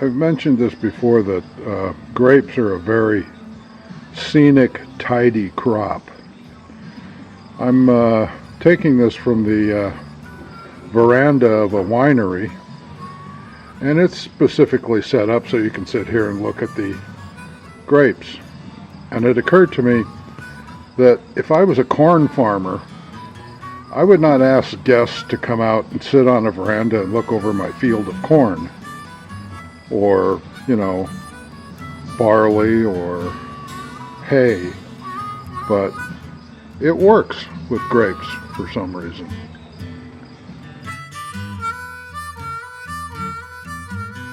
I've mentioned this before that grapes are a very scenic, tidy crop. I'm taking this from the veranda of a winery, and it's specifically set up so you can sit here and look at the grapes. And it occurred to me that if I was a corn farmer, I would not ask guests to come out and sit on a veranda and look over my field of corn, or, barley or hay, but it works with grapes for some reason.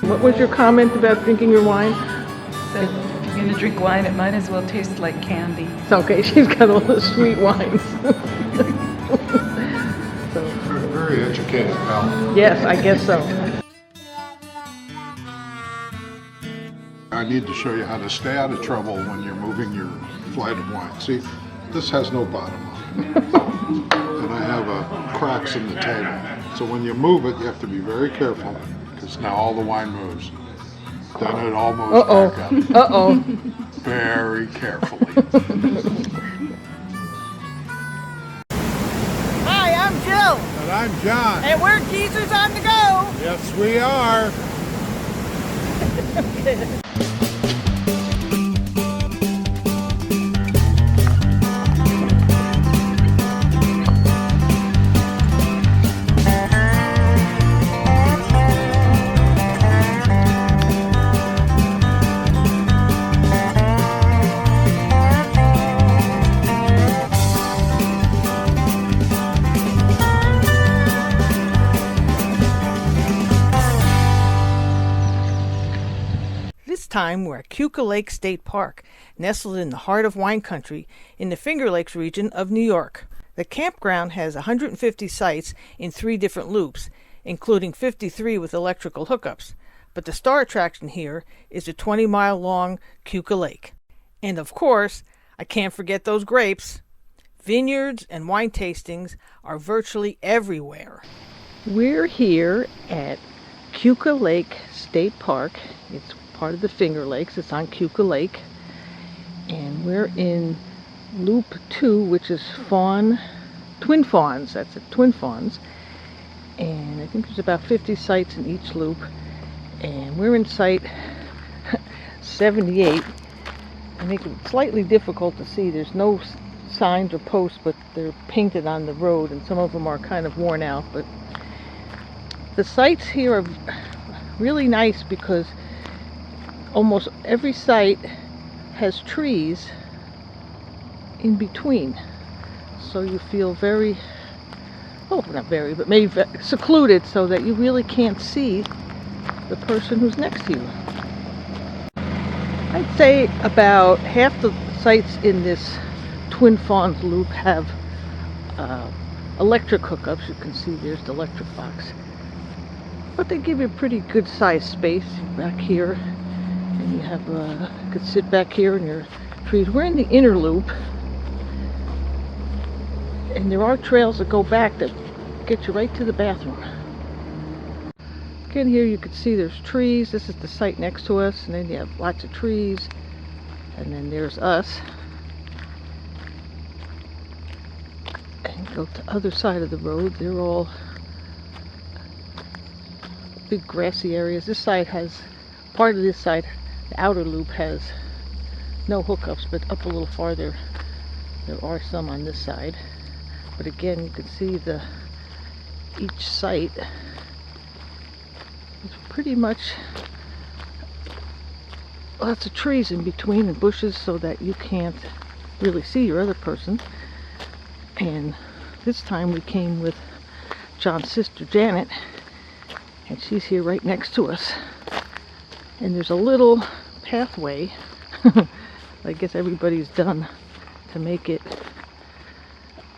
What was your comment about drinking your wine? That if you're going to drink wine, it might as well taste like candy. It's okay, she's got all the sweet wines. Very educated pal. Yes, I guess so. I need to show you how to stay out of trouble when you're moving your flight of wine. See, this has no bottom on it. And I have cracks in the table. So when you move it, you have to be very careful, because now all the wine moves. Then it all moves back up. Uh-oh. Very carefully. Hi, I'm Jill. And I'm John. And we're Geezers on the Go. Yes, we are. This time we're at Keuka Lake State Park, nestled in the heart of wine country in the Finger Lakes region of New York. The campground has 150 sites in 3 different loops, including 53 with electrical hookups. But the star attraction here is the 20-mile-long Keuka Lake. And of course, I can't forget those grapes. Vineyards and wine tastings are virtually everywhere. We're here at Keuka Lake State Park. It's part of the Finger Lakes. It's on Keuka Lake. And we're in Loop 2, which is Twin Fawns. That's it, Twin Fawns. And I think there's about 50 sites in each loop. And we're in site 78. I make it slightly difficult to see. There's no signs or posts, but they're painted on the road, and some of them are kind of worn out. But the sites here are really nice because almost every site has trees in between. So you feel very, well, not very, but maybe secluded, so that you really can't see the person who's next to you. I'd say about half the sites in this Twin Fawns loop have electric hookups. You can see there's the electric box. But they give you a pretty good sized space back here. And you have, you could sit back here in your trees. We're in the inner loop. And there are trails that go back that get you right to the bathroom. Again, here you can see there's trees. This is the site next to us, and then you have lots of trees, and then there's us. And go to the other side of the road. They're all big grassy areas. This side has, part of this side, the outer loop has no hookups, but up a little farther there are some on this side. But again, you can see each site is pretty much lots of trees in between and bushes, so that you can't really see your other person. And this time we came with John's sister Janet, and she's here right next to us. And there's a little pathway I guess everybody's done to make it,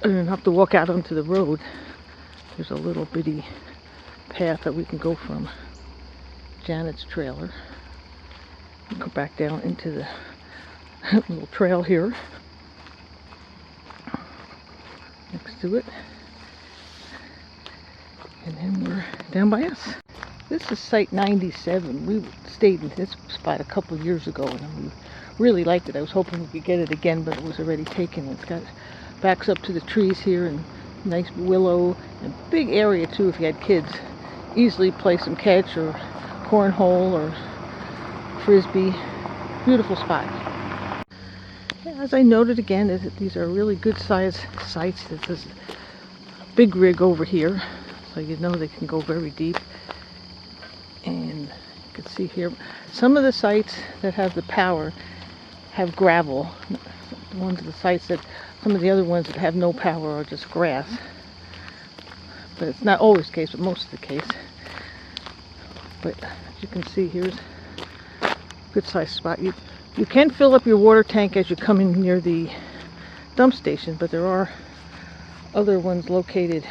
I don't have to walk out onto the road. There's a little bitty path that we can go from Janet's trailer and go back down into the little trail here next to it, and then we're down by us. This is Site 97. We stayed in this spot a couple of years ago and we really liked it. I was hoping we could get it again, but it was already taken. It's got backs up to the trees here and nice willow and big area too if you had kids. Easily play some catch or cornhole or frisbee. Beautiful spot. Yeah, as I noted again, these are really good sized sites. This is a big rig over here, so you know they can go very deep. And you can see here, some of the sites that have the power have gravel. Some of the other ones that have no power are just grass. But it's not always the case, but most of the case. But as you can see, here's a good sized spot. You can fill up your water tank as you're coming near the dump station, but there are other ones located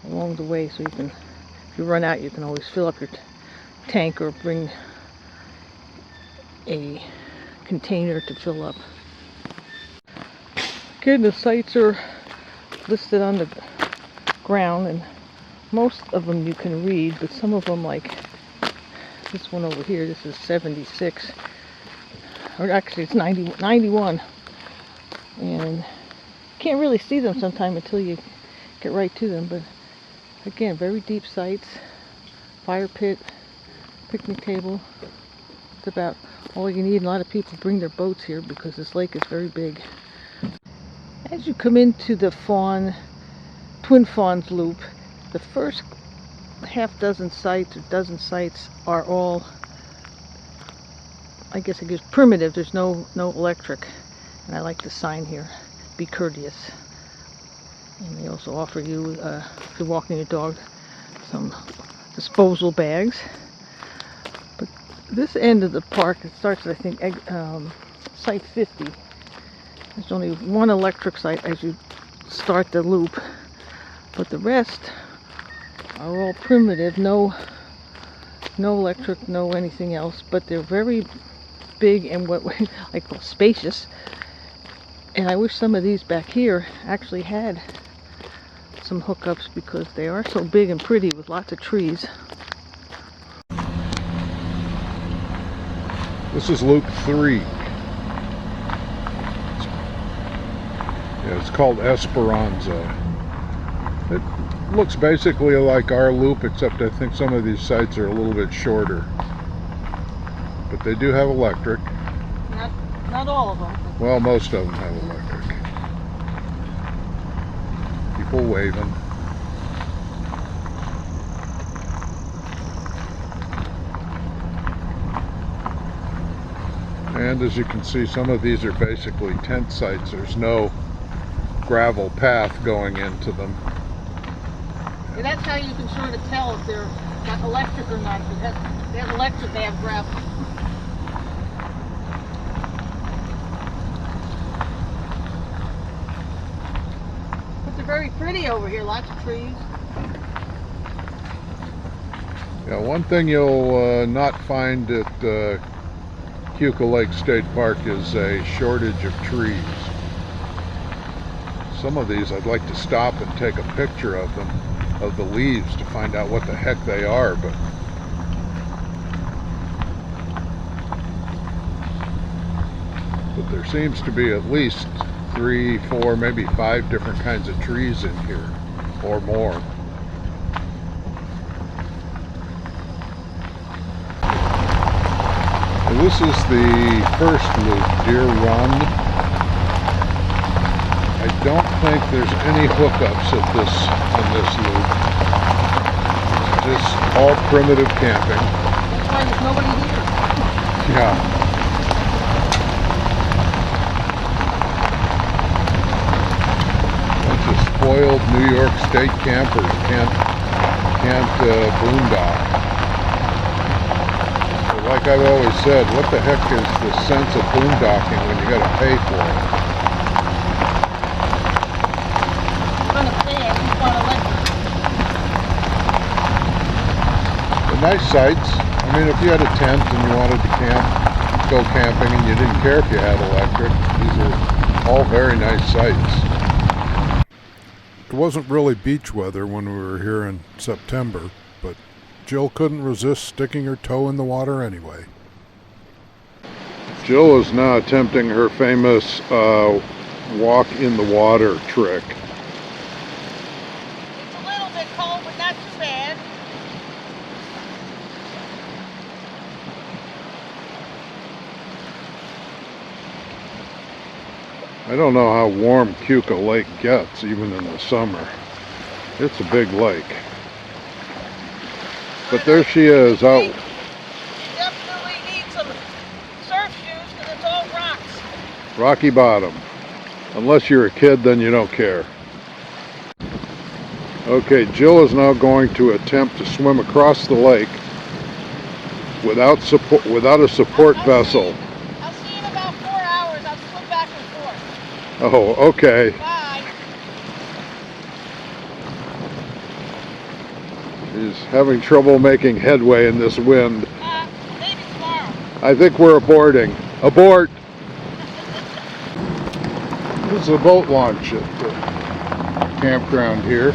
along the way, so you can, if you run out, you can always fill up your tank or bring a container to fill up. Again, the sites are listed on the ground, and most of them you can read, but some of them, like this one over here, this is 76, or actually it's 91, and you can't really see them sometime until you get right to them. But again, very deep sites, fire pit, picnic table. It's about all you need. A lot of people bring their boats here because this lake is very big. As you come into the Twin Fawns Loop, the first half dozen sites or dozen sites are all, I guess it is primitive. There's no electric. And I like the sign here, be courteous. And they also offer you, if you're walking your dog, some disposal bags. But this end of the park, it starts at, I think, site 50. There's only one electric site as you start the loop, but the rest are all primitive, no electric, no anything else, but they're very big and what I call spacious. And I wish some of these back here actually had some hookups because they are so big and pretty with lots of trees. This is Loop 3. It's called Esperanza. It looks basically like our loop, except I think some of these sites are a little bit shorter. But they do have electric. Not all of them. Well, most of them have electric. People waving. And as you can see, some of these are basically tent sites. There's no gravel path going into them. And that's how you can sort of tell if they're got electric or not. If they have electric, they have gravel. But they're very pretty over here, lots of trees. Yeah, one thing you'll not find at Keuka Lake State Park is a shortage of trees. Some of these I'd like to stop and take a picture of them, of the leaves, to find out what the heck they are, but there seems to be at least 3, 4, maybe 5 different kinds of trees in here, or more. And this is the first loop, Deer Run. I don't think there's any hookups on this loop. It's just all primitive camping. That's why there's nobody here. Yeah. Bunch of spoiled New York State campers can't boondock. But like I've always said, what the heck is the sense of boondocking when you gotta pay for it? Nice sights. I mean, if you had a tent and you wanted to go camping and you didn't care if you had electric, these are all very nice sights. It wasn't really beach weather when we were here in September, but Jill couldn't resist sticking her toe in the water anyway. Jill is now attempting her famous walk in the water trick. It's a little bit cold, but not too bad. I don't know how warm Keuka Lake gets, even in the summer. It's a big lake. But there she is, out. You definitely need some surf shoes because it's all rocks. Rocky Bottom. Unless you're a kid, then you don't care. Okay, Jill is now going to attempt to swim across the lake without a support vessel. I'll see you in about 4 hours. I'll swim back and forth. Oh, okay. Bye. She's having trouble making headway in this wind. Maybe tomorrow. I think we're aborting. Abort! This is a boat launch at the campground here.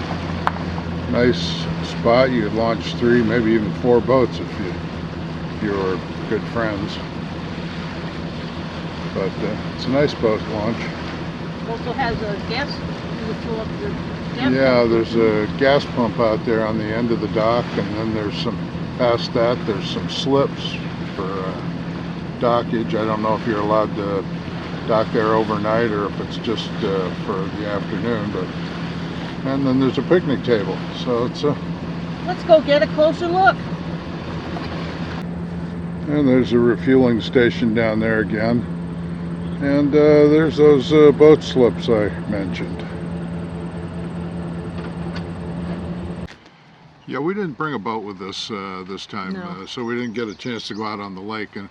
Nice spot. You could launch 3, maybe even 4 boats if you're good friends. But it's a nice boat launch. Also has a gas. You can fill up your gas. Yeah, there's a gas pump out there on the end of the dock, and then there's past that, there's some slips for dockage. I don't know if you're allowed to dock there overnight or if it's just for the afternoon, and then there's a picnic table, so it's Let's go get a closer look. and there's a refueling station down there again, and there's those boat slips I mentioned. Yeah, we didn't bring a boat with us this time, No. so we didn't get a chance to go out on the lake, and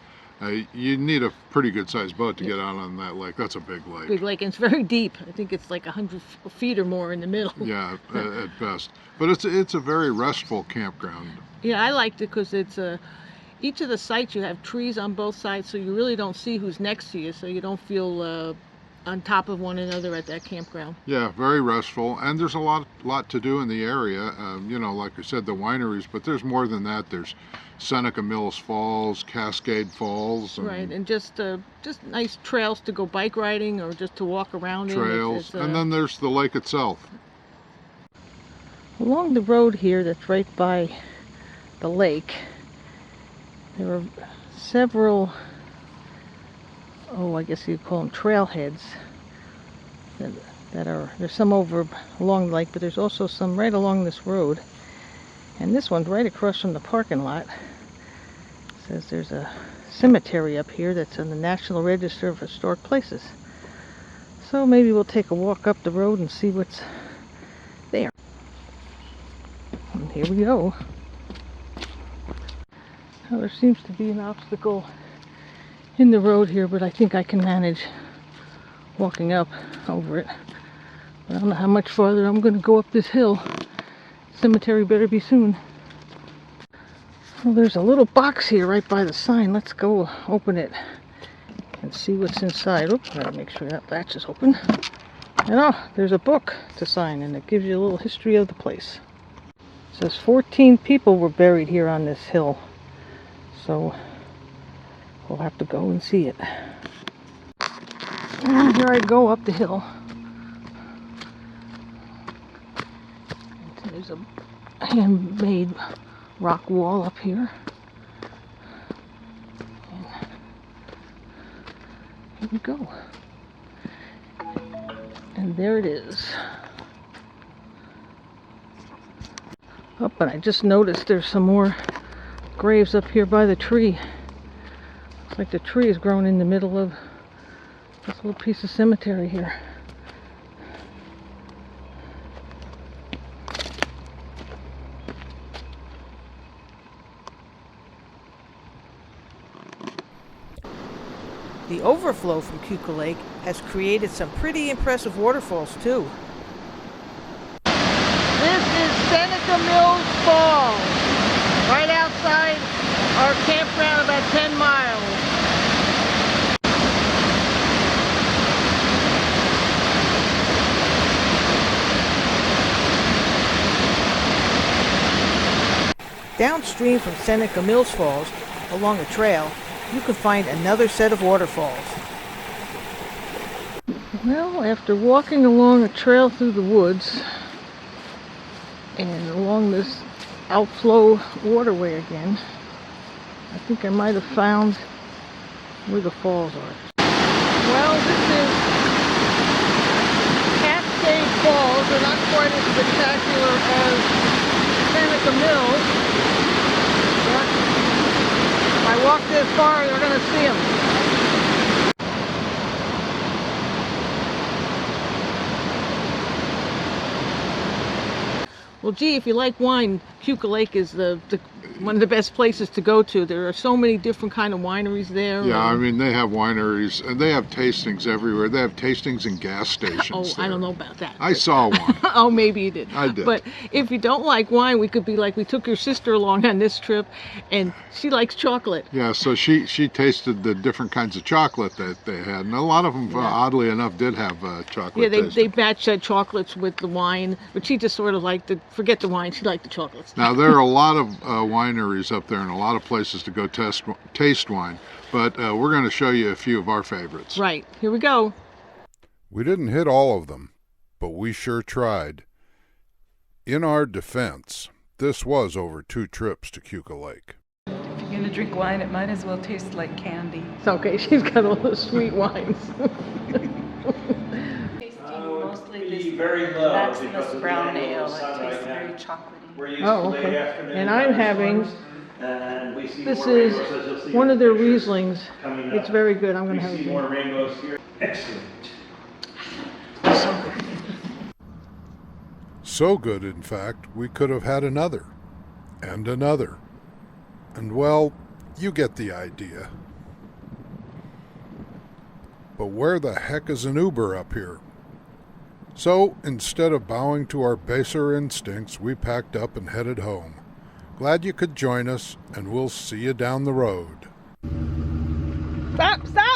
you need a pretty good sized boat to get out on that lake. That's a big lake. Big lake, and it's very deep. I think it's like 100 feet or more in the middle. Yeah, at best. But it's a very restful campground. Yeah, I liked it because it's each of the sites you have trees on both sides, so you really don't see who's next to you, so you don't feel on top of one another at that campground. Yeah, very restful, and there's a lot to do in the area. You know, like I said, the wineries, but there's more than that. There's Seneca Mills Falls, Cascade Falls, Right, and just nice trails to go bike riding or just to walk around trails, in. and then there's the lake itself. Along the road here that's right by the lake, there are several, I guess you'd call them trailheads, there's some over along the lake, but there's also some right along this road. And this one's right across from the parking lot. It says there's a cemetery up here that's on the National Register of Historic Places. So maybe we'll take a walk up the road and see what's there. And here we go. Now, there seems to be an obstacle in the road here, but I think I can manage walking up over it. But I don't know how much farther I'm going to go up this hill. Cemetery better be soon. Well, there's a little box here right by the sign. Let's go open it and see what's inside. Oops, gotta make sure that latch is open. And there's a book to sign, and it gives you a little history of the place. It says 14 people were buried here on this hill. So we'll have to go and see it. And here I go up the hill. There's a handmade rock wall up here. And here we go. And there it is. Oh, but I just noticed there's some more graves up here by the tree. Looks like the tree is grown in the middle of this little piece of cemetery here. The overflow from Keuka Lake has created some pretty impressive waterfalls too. This is Seneca Mills Falls, right outside our campground, about 10 miles. Downstream from Seneca Mills Falls, along a trail, you can find another set of waterfalls. Well, after walking along a trail through the woods and along this outflow waterway again, I think I might have found where the falls are. Well, this is Cascade Falls. They're not quite as spectacular as Seneca Mills, but if I walk this far, you're going to see them. Well, gee, if you like wine, Keuka Lake is one of the best places to go to. There are so many different kind of wineries there. Yeah, I mean, they have wineries, and they have tastings everywhere. They have tastings in gas stations. Oh, there. I don't know about that. I saw one. Oh, maybe you did. I did. But if you don't like wine, we could be like, we took your sister along on this trip, and she likes chocolate. Yeah, so she tasted the different kinds of chocolate that they had, and a lot of them, oddly enough, did have chocolate. Yeah, they tasting. batched chocolates with the wine, but she just sort of liked forget the wine, she liked the chocolates. Now, there are a lot of wineries up there and a lot of places to go taste wine, but we're going to show you a few of our favorites. Right, here we go. We didn't hit all of them, but we sure tried. In our defense, this was over 2 trips to Keuka Lake. If you're going to drink wine, it might as well taste like candy. It's okay, she's got all the sweet wines. Tasting mostly this Maximus brown ale. It tastes very chocolatey. Oh, okay. And I'm having, this is one of their Rieslings. It's very good. I'm going to have more it. rainbows here. Excellent. So good, in fact, we could have had another, and another. And well, you get the idea. But where the heck is an Uber up here? So, instead of bowing to our baser instincts, we packed up and headed home. Glad you could join us, and we'll see you down the road. Stop! Stop!